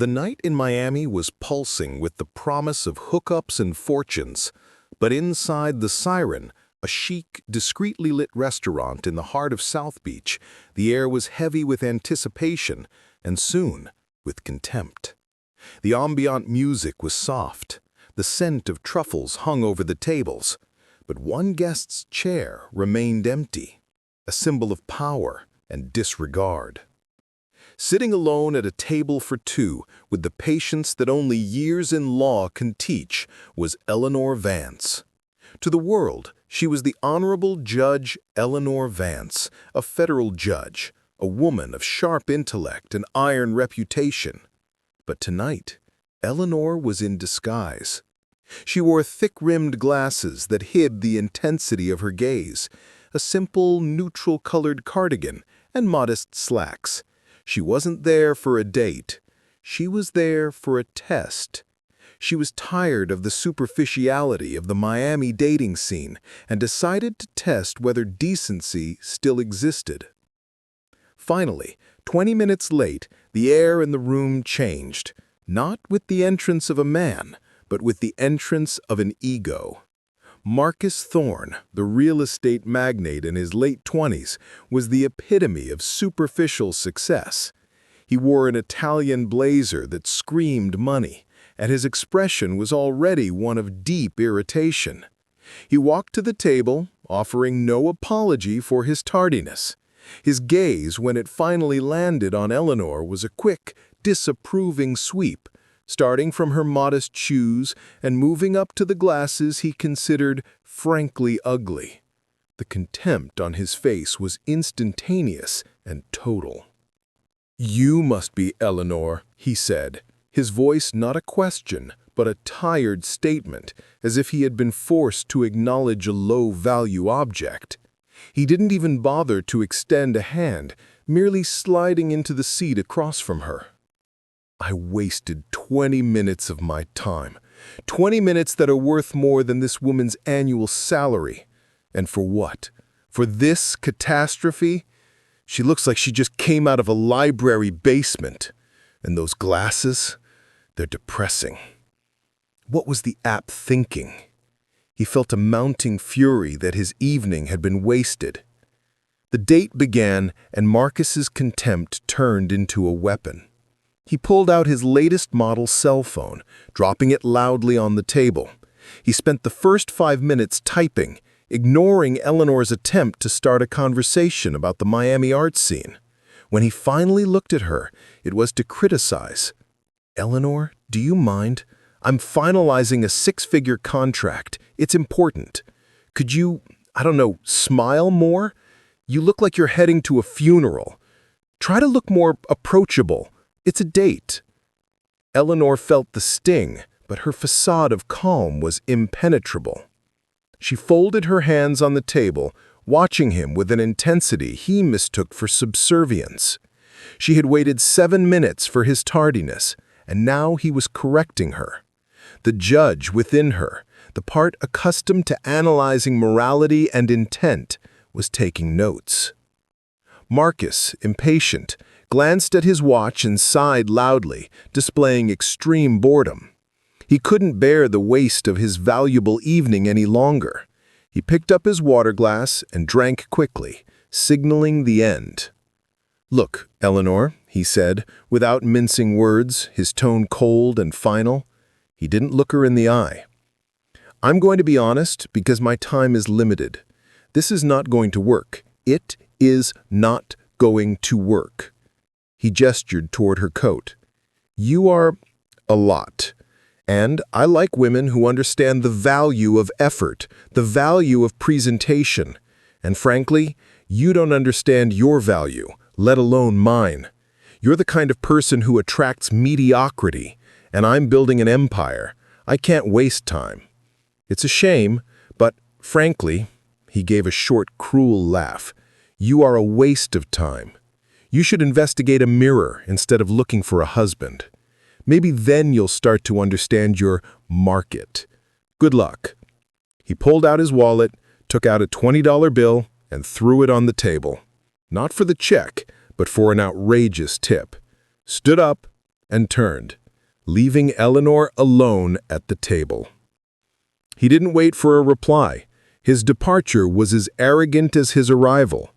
The night in Miami was pulsing with the promise of hookups and fortunes, but inside the Siren, a chic, discreetly lit restaurant in the heart of South Beach, the air was heavy with anticipation and soon with contempt. The ambient music was soft, the scent of truffles hung over the tables, but one guest's chair remained empty, a symbol of power and disregard. Sitting alone at a table for two, with the patience that only years in law can teach, was Eleanor Vance. To the world, she was the Honorable Judge Eleanor Vance, a federal judge, a woman of sharp intellect and iron reputation. But tonight, Eleanor was in disguise. She wore thick-rimmed glasses that hid the intensity of her gaze, a simple, neutral-colored cardigan, and modest slacks. She wasn't there for a date. She was there for a test. She was tired of the superficiality of the Miami dating scene and decided to test whether decency still existed. Finally, 20 minutes late, the air in the room changed, not with the entrance of a man, but with the entrance of an ego. Marcus Thorne, the real estate magnate in his late 20s, was the epitome of superficial success. He wore an Italian blazer that screamed money, and his expression was already one of deep irritation. He walked to the table, offering no apology for his tardiness. His gaze, when it finally landed on Eleanor, was a quick, disapproving sweep, starting from her modest shoes and moving up to the glasses he considered frankly ugly. The contempt on his face was instantaneous and total. "You must be Eleanor," he said, his voice not a question, but a tired statement, as if he had been forced to acknowledge a low-value object. He didn't even bother to extend a hand, merely sliding into the seat across from her. "I wasted 20 minutes of my time. 20 minutes that are worth more than this woman's annual salary. And for what? For this catastrophe? She looks like she just came out of a library basement. And those glasses? They're depressing." What was the app thinking? He felt a mounting fury that his evening had been wasted. The date began, and Marcus's contempt turned into a weapon. He pulled out his latest model cell phone, dropping it loudly on the table. He spent the first 5 minutes typing, ignoring Eleanor's attempt to start a conversation about the Miami art scene. When he finally looked at her, it was to criticize. "Eleanor, do you mind? I'm finalizing a 6-figure contract. It's important. Could you, smile more? You look like you're heading to a funeral. Try to look more approachable. It's a date." Eleanor felt the sting, but her facade of calm was impenetrable. She folded her hands on the table, watching him with an intensity he mistook for subservience. She had waited 7 minutes for his tardiness, and now he was correcting her. The judge within her, the part accustomed to analyzing morality and intent, was taking notes. Marcus, impatient, glanced at his watch and sighed loudly, displaying extreme boredom. He couldn't bear the waste of his valuable evening any longer. He picked up his water glass and drank quickly, signaling the end. "Look, Eleanor," he said, without mincing words, his tone cold and final. He didn't look her in the eye. "I'm going to be honest because my time is limited. This is not going to work. It is not going to work." He gestured toward her coat. "You are a lot. And I like women who understand the value of effort, the value of presentation. And frankly, you don't understand your value, let alone mine. You're the kind of person who attracts mediocrity, and I'm building an empire. I can't waste time. It's a shame, but frankly," he gave a short, cruel laugh, "you are a waste of time. You should investigate a mirror instead of looking for a husband. Maybe then you'll start to understand your market. Good luck." He pulled out his wallet, took out a $20 bill, and threw it on the table. Not for the check, but for an outrageous tip. Stood up, and turned, leaving Eleanor alone at the table. He didn't wait for a reply. His departure was as arrogant as his arrival.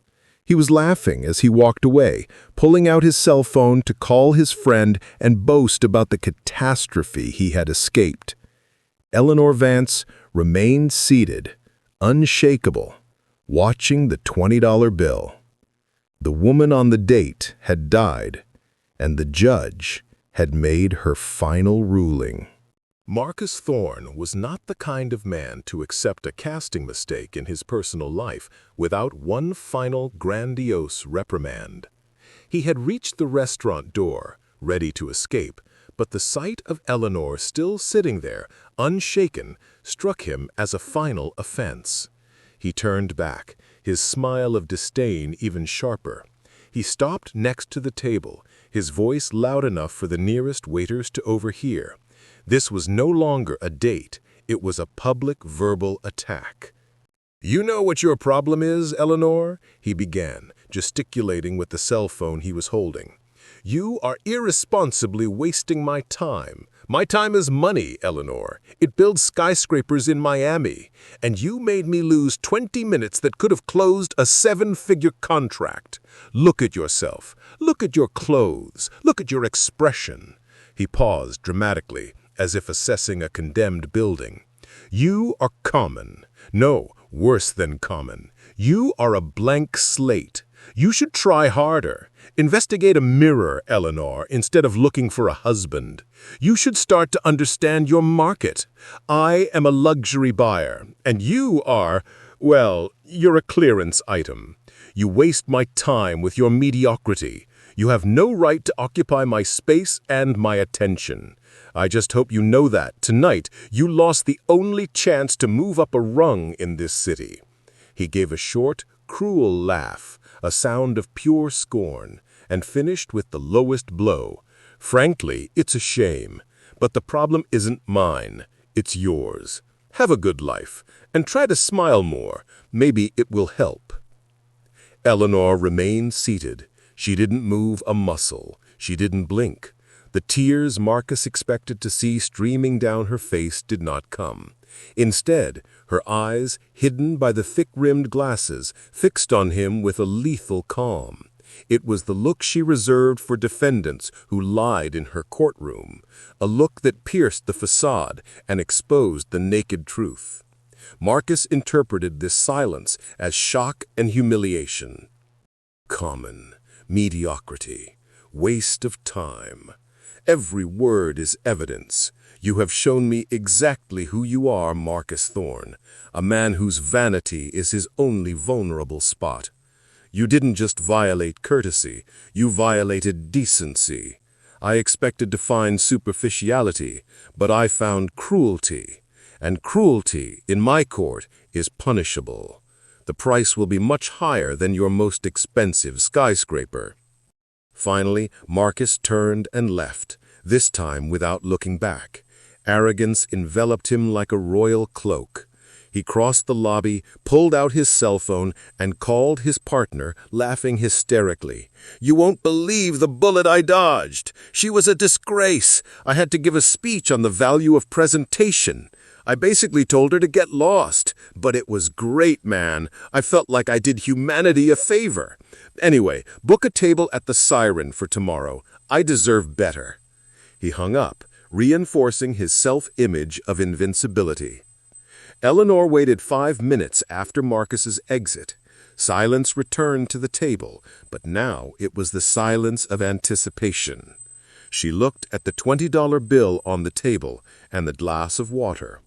He was laughing as he walked away, pulling out his cell phone to call his friend and boast about the catastrophe he had escaped. Eleanor Vance remained seated, unshakable, watching the $20 bill. The woman on the date had died, and the judge had made her final ruling. Marcus Thorne was not the kind of man to accept a casting mistake in his personal life without one final grandiose reprimand. He had reached the restaurant door, ready to escape, but the sight of Eleanor still sitting there, unshaken, struck him as a final offense. He turned back, his smile of disdain even sharper. He stopped next to the table, his voice loud enough for the nearest waiters to overhear. This was no longer a date, it was a public verbal attack. "You know what your problem is, Eleanor?" he began, gesticulating with the cell phone he was holding. "You are irresponsibly wasting my time. My time is money, Eleanor. It builds skyscrapers in Miami. And you made me lose 20 minutes that could have closed a 7-figure contract. Look at yourself. Look at your clothes. Look at your expression." He paused dramatically, as if assessing a condemned building. "You are common. No, worse than common. You are a blank slate. You should try harder. Investigate a mirror, Eleanor, instead of looking for a husband. You should start to understand your market. I am a luxury buyer, and you are, well, you're a clearance item. You waste my time with your mediocrity. You have no right to occupy my space and my attention. I just hope you know that tonight you lost the only chance to move up a rung in this city." He gave a short, cruel laugh, a sound of pure scorn, and finished with the lowest blow. "Frankly, it's a shame, but the problem isn't mine, it's yours. Have a good life, and try to smile more. Maybe it will help." Eleanor remained seated. She didn't move a muscle. She didn't blink. The tears Marcus expected to see streaming down her face did not come. Instead, her eyes, hidden by the thick-rimmed glasses, fixed on him with a lethal calm. It was the look she reserved for defendants who lied in her courtroom, a look that pierced the facade and exposed the naked truth. Marcus interpreted this silence as shock and humiliation. Common, mediocrity, waste of time. Every word is evidence. You have shown me exactly who you are, Marcus Thorne, a man whose vanity is his only vulnerable spot. You didn't just violate courtesy, you violated decency. I expected to find superficiality, but I found cruelty. And cruelty, in my court, is punishable. The price will be much higher than your most expensive skyscraper. Finally, Marcus turned and left, this time without looking back. Arrogance enveloped him like a royal cloak. He crossed the lobby, pulled out his cell phone, and called his partner, laughing hysterically. "You won't believe the bullet I dodged. She was a disgrace. I had to give a speech on the value of presentation. I basically told her to get lost. But it was great, man. I felt like I did humanity a favor. Anyway, book a table at the Siren for tomorrow. I deserve better." He hung up, reinforcing his self-image of invincibility. Eleanor waited 5 minutes after Marcus's exit. Silence returned to the table, but now it was the silence of anticipation. She looked at the $20 bill on the table and the glass of water.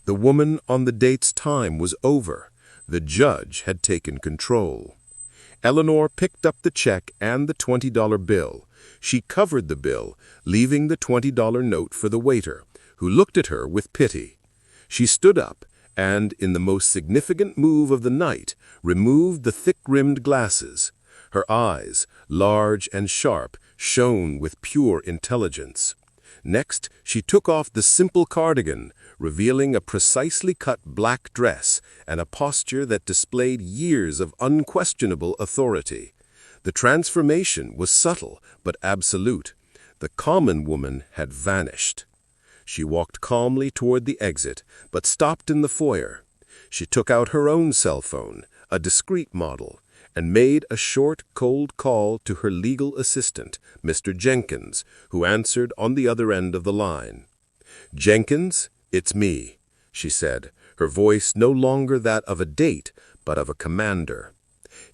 The woman on the date's time was over. The judge had taken control. Eleanor picked up the check and the $20 bill. She covered the bill, leaving the $20 note for the waiter, who looked at her with pity. She stood up and, in the most significant move of the night, removed the thick-rimmed glasses. Her eyes, large and sharp, shone with pure intelligence. Next, she took off the simple cardigan, revealing a precisely cut black dress and a posture that displayed years of unquestionable authority. The transformation was subtle but absolute. The common woman had vanished. She walked calmly toward the exit, but stopped in the foyer. She took out her own cell phone, a discreet model, and made a short, cold call to her legal assistant, Mr. Jenkins, who answered on the other end of the line. "Jenkins, it's me," she said, her voice no longer that of a date, but of a commander.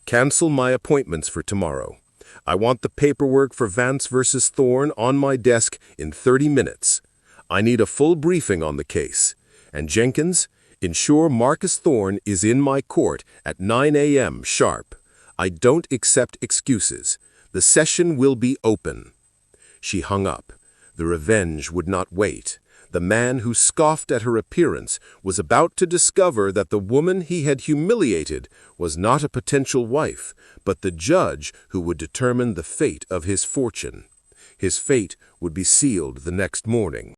"Cancel my appointments for tomorrow. I want the paperwork for Vance versus Thorne on my desk in 30 minutes. I need a full briefing on the case. And Jenkins, ensure Marcus Thorne is in my court at 9 a.m. sharp. I don't accept excuses. The session will be open." She hung up. The revenge would not wait. The man who scoffed at her appearance was about to discover that the woman he had humiliated was not a potential wife, but the judge who would determine the fate of his fortune. His fate would be sealed the next morning.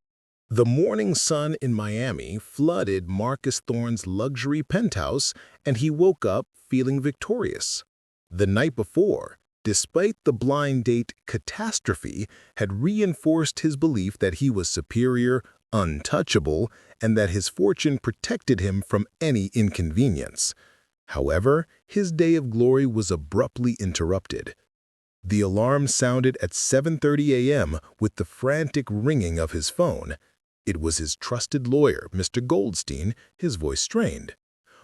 The morning sun in Miami flooded Marcus Thorne's luxury penthouse, and he woke up feeling victorious. The night before, despite the blind date catastrophe, had reinforced his belief that he was superior, untouchable, and that his fortune protected him from any inconvenience. However, his day of glory was abruptly interrupted. The alarm sounded at 7:30 a.m. with the frantic ringing of his phone. It was his trusted lawyer, Mr. Goldstein, his voice strained.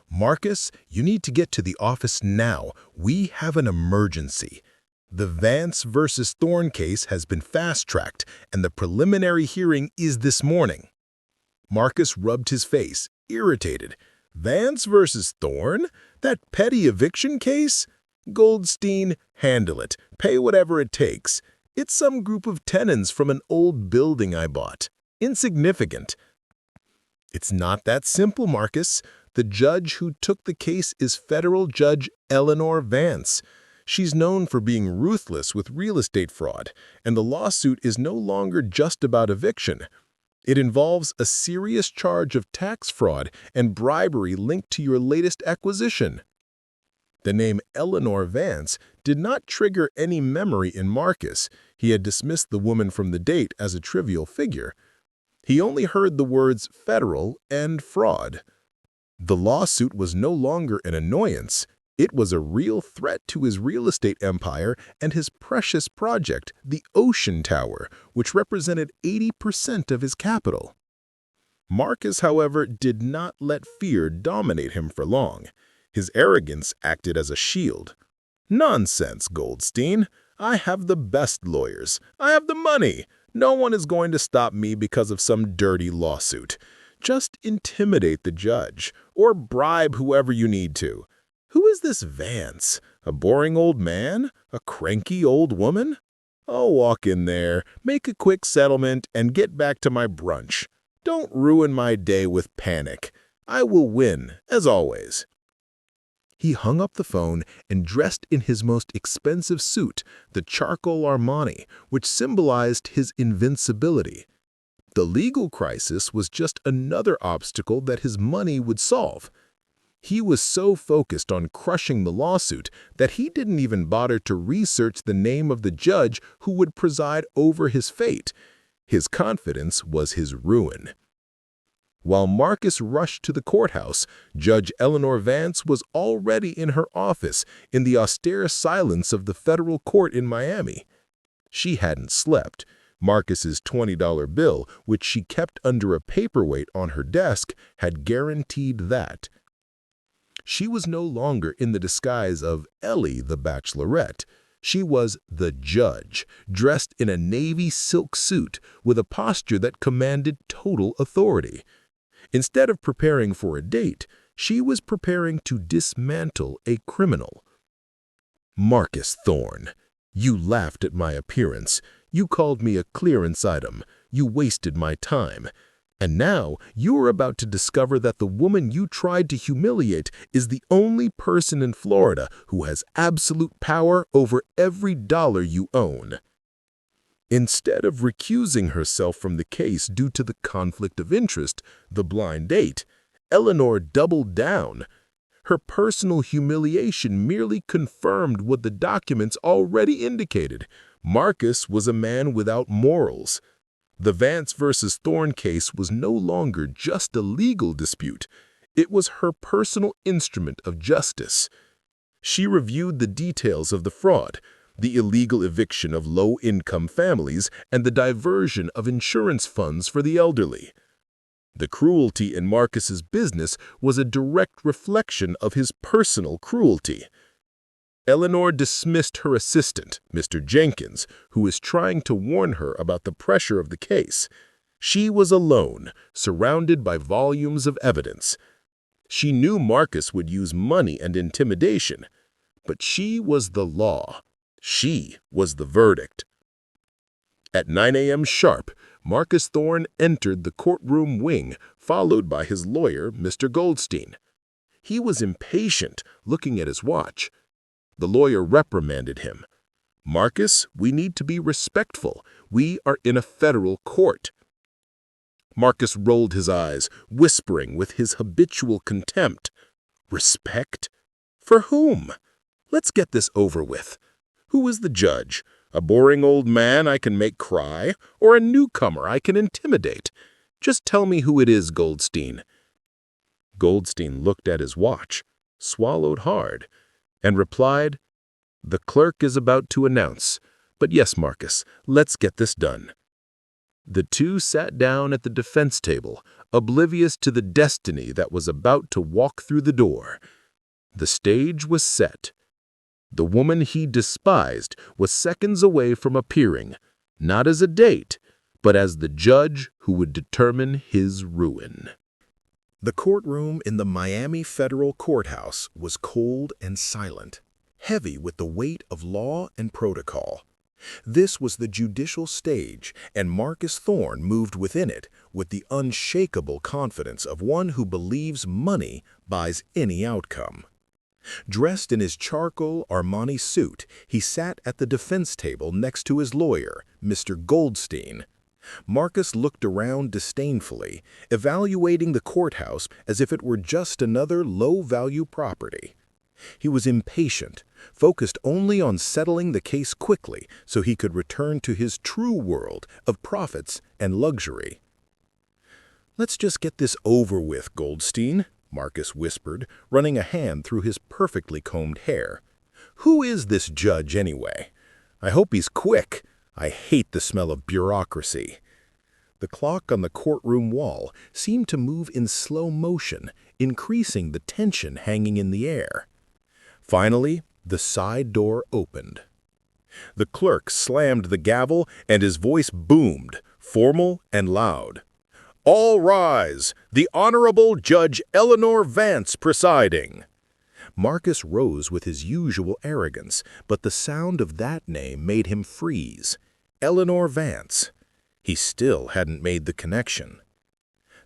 "Marcus, you need to get to the office now. We have an emergency. The Vance versus Thorne case has been fast-tracked, and the preliminary hearing is this morning." Marcus rubbed his face, irritated. "Vance versus Thorne? That petty eviction case? Goldstein, handle it. Pay whatever it takes. It's some group of tenants from an old building I bought. Insignificant." "It's not that simple, Marcus. The judge who took the case is federal judge Eleanor Vance. She's known for being ruthless with real estate fraud, and the lawsuit is no longer just about eviction. It involves a serious charge of tax fraud and bribery linked to your latest acquisition." The name Eleanor Vance did not trigger any memory in Marcus. He had dismissed the woman from the date as a trivial figure. He only heard the words federal and fraud. The lawsuit was no longer an annoyance. It was a real threat to his real estate empire and his precious project, the Ocean Tower, which represented 80% of his capital. Marcus, however, did not let fear dominate him for long. His arrogance acted as a shield. "Nonsense, Goldstein. I have the best lawyers. I have the money. No one is going to stop me because of some dirty lawsuit. Just intimidate the judge, or bribe whoever you need to. Who is this Vance? A boring old man? A cranky old woman? I'll walk in there, make a quick settlement, and get back to my brunch. Don't ruin my day with panic. I will win, as always." He hung up the phone and dressed in his most expensive suit, the charcoal Armani, which symbolized his invincibility. The legal crisis was just another obstacle that his money would solve. He was so focused on crushing the lawsuit that he didn't even bother to research the name of the judge who would preside over his fate. His confidence was his ruin. While Marcus rushed to the courthouse, Judge Eleanor Vance was already in her office in the austere silence of the federal court in Miami. She hadn't slept. Marcus's $20 bill, which she kept under a paperweight on her desk, had guaranteed that. She was no longer in the disguise of Ellie the Bachelorette. She was the judge, dressed in a navy silk suit with a posture that commanded total authority. Instead of preparing for a date, she was preparing to dismantle a criminal. "Marcus Thorne, you laughed at my appearance. You called me a clearance item. You wasted my time. And now you're about to discover that the woman you tried to humiliate is the only person in Florida who has absolute power over every dollar you own." Instead of recusing herself from the case due to the conflict of interest, the blind date, Eleanor doubled down. Her personal humiliation merely confirmed what the documents already indicated. Marcus was a man without morals. The Vance versus Thorne case was no longer just a legal dispute. It was her personal instrument of justice. She reviewed the details of the fraud, the illegal eviction of low-income families, and the diversion of insurance funds for the elderly. The cruelty in Marcus's business was a direct reflection of his personal cruelty. Eleanor dismissed her assistant, Mr. Jenkins, who was trying to warn her about the pressure of the case. She was alone, surrounded by volumes of evidence. She knew Marcus would use money and intimidation, but she was the law. She was the verdict. At 9 a.m. sharp, Marcus Thorne entered the courtroom wing, followed by his lawyer, Mr. Goldstein. He was impatient, looking at his watch. The lawyer reprimanded him. "Marcus, we need to be respectful. We are in a federal court." Marcus rolled his eyes, whispering with his habitual contempt. "Respect? For whom? Let's get this over with. Who is the judge? A boring old man I can make cry, or a newcomer I can intimidate? Just tell me who it is, Goldstein." Goldstein looked at his watch, swallowed hard, and replied, "The clerk is about to announce. But yes, Marcus, let's get this done." The two sat down at the defense table, oblivious to the destiny that was about to walk through the door. The stage was set. The woman he despised was seconds away from appearing, not as a date, but as the judge who would determine his ruin. The courtroom in the Miami Federal Courthouse was cold and silent, heavy with the weight of law and protocol. This was the judicial stage, and Marcus Thorne moved within it with the unshakable confidence of one who believes money buys any outcome. Dressed in his charcoal Armani suit, he sat at the defense table next to his lawyer, Mr. Goldstein. Marcus looked around disdainfully, evaluating the courthouse as if it were just another low-value property. He was impatient, focused only on settling the case quickly so he could return to his true world of profits and luxury. "Let's just get this over with, Goldstein," Marcus whispered, running a hand through his perfectly combed hair. "Who is this judge, anyway? I hope he's quick. I hate the smell of bureaucracy." The clock on the courtroom wall seemed to move in slow motion, increasing the tension hanging in the air. Finally, the side door opened. The clerk slammed the gavel, and his voice boomed, formal and loud. "All rise! The Honorable Judge Eleanor Vance presiding." Marcus rose with his usual arrogance, but the sound of that name made him freeze. Eleanor Vance. He still hadn't made the connection.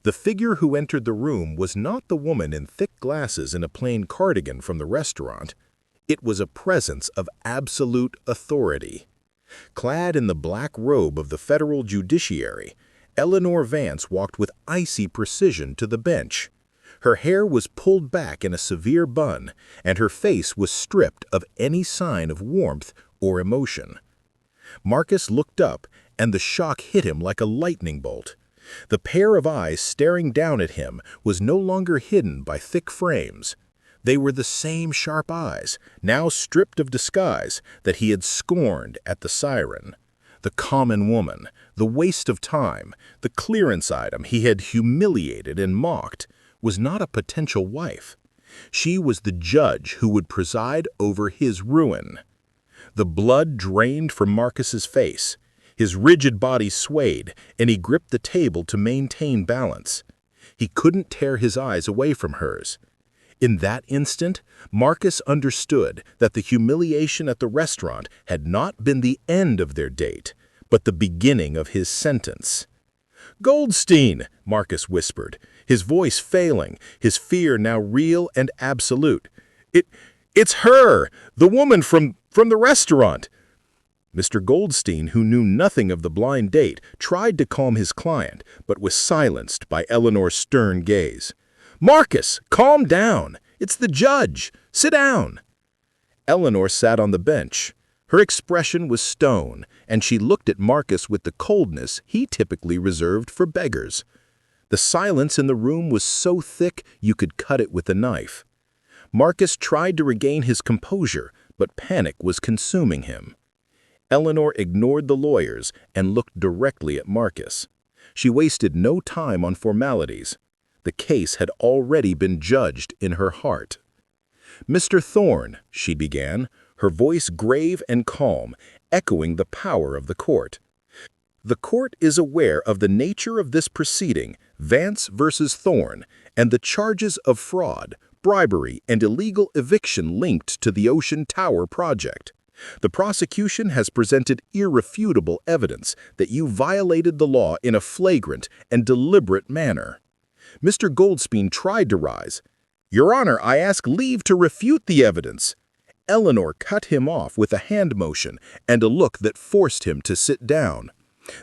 The figure who entered the room was not the woman in thick glasses in a plain cardigan from the restaurant. It was a presence of absolute authority. Clad in the black robe of the federal judiciary, Eleanor Vance walked with icy precision to the bench. Her hair was pulled back in a severe bun, and her face was stripped of any sign of warmth or emotion. Marcus looked up, and the shock hit him like a lightning bolt. The pair of eyes staring down at him was no longer hidden by thick frames. They were the same sharp eyes, now stripped of disguise, that he had scorned at the siren. The common woman, the waste of time, the clearance item he had humiliated and mocked, was not a potential wife. She was the judge who would preside over his ruin. The blood drained from Marcus's face. His rigid body swayed, and he gripped the table to maintain balance. He couldn't tear his eyes away from hers. In that instant, Marcus understood that the humiliation at the restaurant had not been the end of their date, but the beginning of his sentence. "Goldstein," Marcus whispered, his voice failing, his fear now real and absolute. It's her, the woman from the restaurant." Mr. Goldstein, who knew nothing of the blind date, tried to calm his client, but was silenced by Eleanor's stern gaze. "Marcus, calm down. It's the judge. Sit down." Eleanor sat on the bench. Her expression was stone, and she looked at Marcus with the coldness he typically reserved for beggars. The silence in the room was so thick you could cut it with a knife. Marcus tried to regain his composure, but panic was consuming him. Eleanor ignored the lawyers and looked directly at Marcus. She wasted no time on formalities. The case had already been judged in her heart. "Mr. Thorne," she began, her voice grave and calm, echoing the power of the court. "The court is aware of the nature of this proceeding, Vance versus Thorne, and the charges of fraud, bribery, and illegal eviction linked to the Ocean Tower project. The prosecution has presented irrefutable evidence that you violated the law in a flagrant and deliberate manner." Mr. Goldstein tried to rise. "Your Honor, I ask leave to refute the evidence." Eleanor cut him off with a hand motion and a look that forced him to sit down.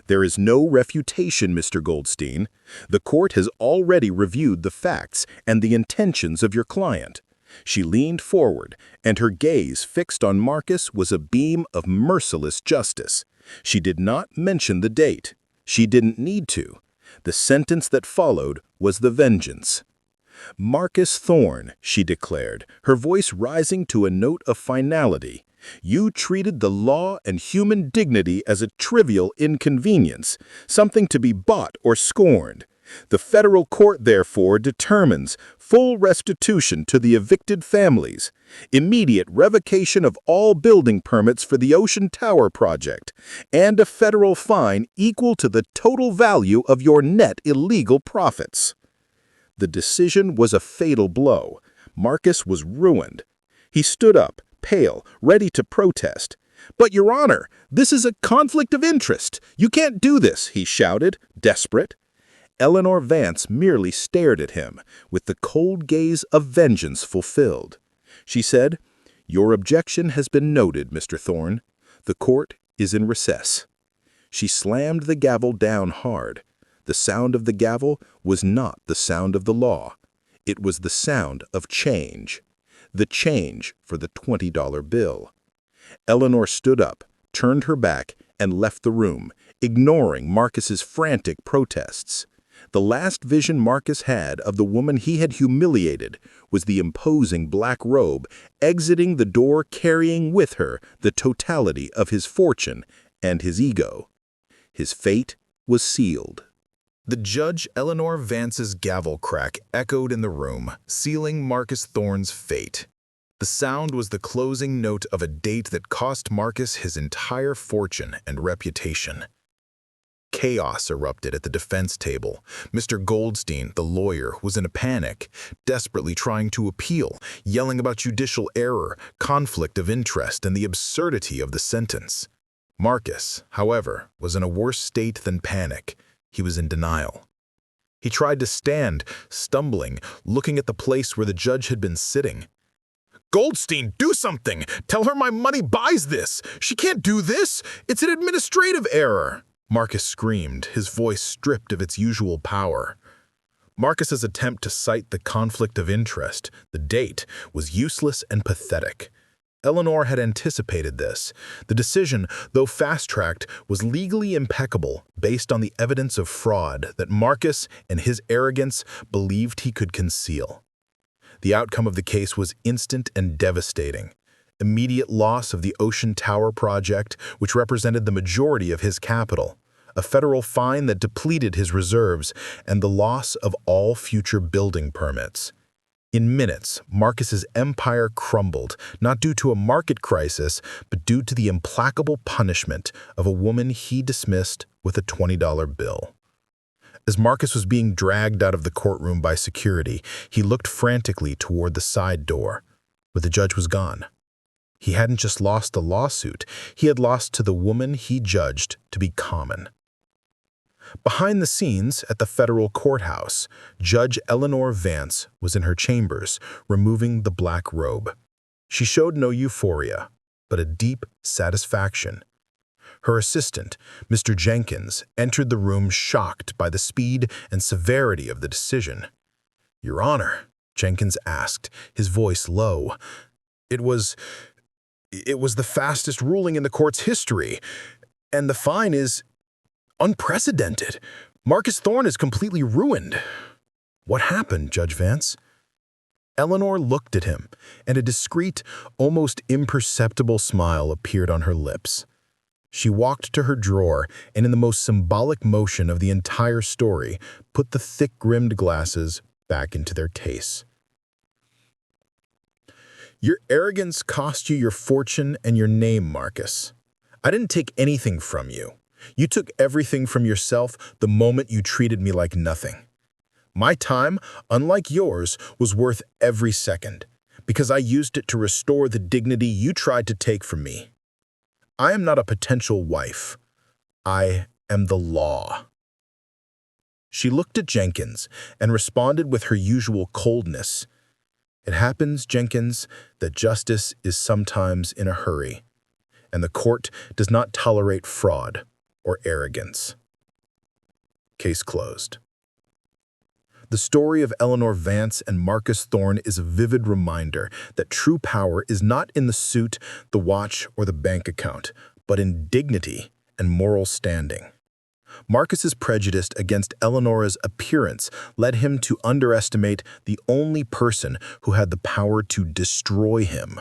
"There is no refutation, Mr. Goldstein. The court has already reviewed the facts and the intentions of your client." She leaned forward, and her gaze fixed on Marcus was a beam of merciless justice. She did not mention the date. She didn't need to. The sentence that followed was the vengeance. "Marcus Thorne," she declared, her voice rising to a note of finality, "you treated the law and human dignity as a trivial inconvenience, something to be bought or scorned. The federal court, therefore, determines full restitution to the evicted families, immediate revocation of all building permits for the Ocean Tower project, and a federal fine equal to the total value of your net illegal profits." The decision was a fatal blow. Marcus was ruined. He stood up, pale, ready to protest. "But, Your Honor, this is a conflict of interest. You can't do this," he shouted, desperate. Eleanor Vance merely stared at him, with the cold gaze of vengeance fulfilled. She said, "Your objection has been noted, Mr. Thorne. The court is in recess." She slammed the gavel down hard. The sound of the gavel was not the sound of the law. It was the sound of change. The change for the $20 bill. Eleanor stood up, turned her back, and left the room, ignoring Marcus's frantic protests. The last vision Marcus had of the woman he had humiliated was the imposing black robe exiting the door carrying with her the totality of his fortune and his ego. His fate was sealed. The Judge Eleanor Vance's gavel crack echoed in the room, sealing Marcus Thorne's fate. The sound was the closing note of a date that cost Marcus his entire fortune and reputation. Chaos erupted at the defense table. Mr. Goldstein, the lawyer, was in a panic, desperately trying to appeal, yelling about judicial error, conflict of interest, and the absurdity of the sentence. Marcus, however, was in a worse state than panic. He was in denial. He tried to stand, stumbling, looking at the place where the judge had been sitting. "Goldstein, do something! Tell her my money buys this! She can't do this! It's an administrative error!" Marcus screamed, his voice stripped of its usual power. Marcus's attempt to cite the conflict of interest, the date, was useless and pathetic. Eleanor had anticipated this. The decision, though fast-tracked, was legally impeccable based on the evidence of fraud that Marcus, in his arrogance, believed he could conceal. The outcome of the case was instant and devastating. Immediate loss of the Ocean Tower project, which represented the majority of his capital, a federal fine that depleted his reserves, and the loss of all future building permits. In minutes, Marcus's empire crumbled, not due to a market crisis, but due to the implacable punishment of a woman he dismissed with a $20 bill. As Marcus was being dragged out of the courtroom by security, he looked frantically toward the side door, but the judge was gone. He hadn't just lost the lawsuit, he had lost to the woman he judged to be common. Behind the scenes at the federal courthouse, Judge Eleanor Vance was in her chambers, removing the black robe. She showed no euphoria, but a deep satisfaction. Her assistant, Mr. Jenkins, entered the room shocked by the speed and severity of the decision. "Your Honor," Jenkins asked, his voice low, It was It was the fastest ruling in the court's history, and the fine is unprecedented. Marcus Thorne is completely ruined." "What happened, Judge Vance?" Eleanor looked at him, and a discreet, almost imperceptible smile appeared on her lips. She walked to her drawer and, in the most symbolic motion of the entire story, put the thick-rimmed glasses back into their case. "Your arrogance cost you your fortune and your name, Marcus. I didn't take anything from you. You took everything from yourself the moment you treated me like nothing. My time, unlike yours, was worth every second, because I used it to restore the dignity you tried to take from me. I am not a potential wife. I am the law." She looked at Jenkins and responded with her usual coldness. "It happens, Jenkins, that justice is sometimes in a hurry, and the court does not tolerate fraud or arrogance." Case closed. The story of Eleanor Vance and Marcus Thorne is a vivid reminder that true power is not in the suit, the watch, or the bank account, but in dignity and moral standing. Marcus's prejudice against Eleanor's appearance led him to underestimate the only person who had the power to destroy him.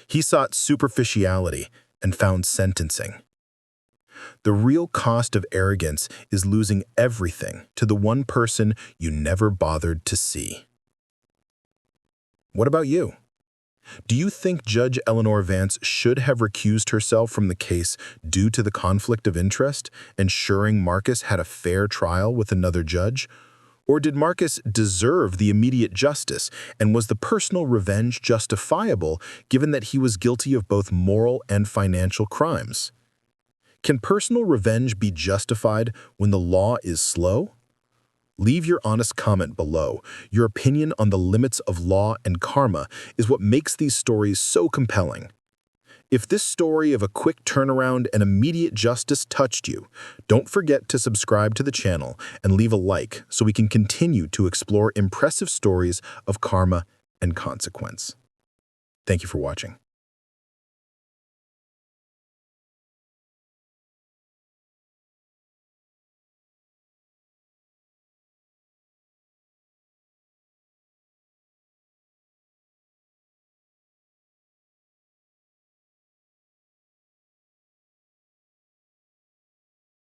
He sought superficiality and found sentencing. The real cost of arrogance is losing everything to the one person you never bothered to see. What about you? Do you think Judge Eleanor Vance should have recused herself from the case due to the conflict of interest, ensuring Marcus had a fair trial with another judge? Or did Marcus deserve the immediate justice, and was the personal revenge justifiable given that he was guilty of both moral and financial crimes? Can personal revenge be justified when the law is slow? Leave your honest comment below. Your opinion on the limits of law and karma is what makes these stories so compelling. If this story of a quick turnaround and immediate justice touched you, don't forget to subscribe to the channel and leave a like so we can continue to explore impressive stories of karma and consequence. Thank you for watching.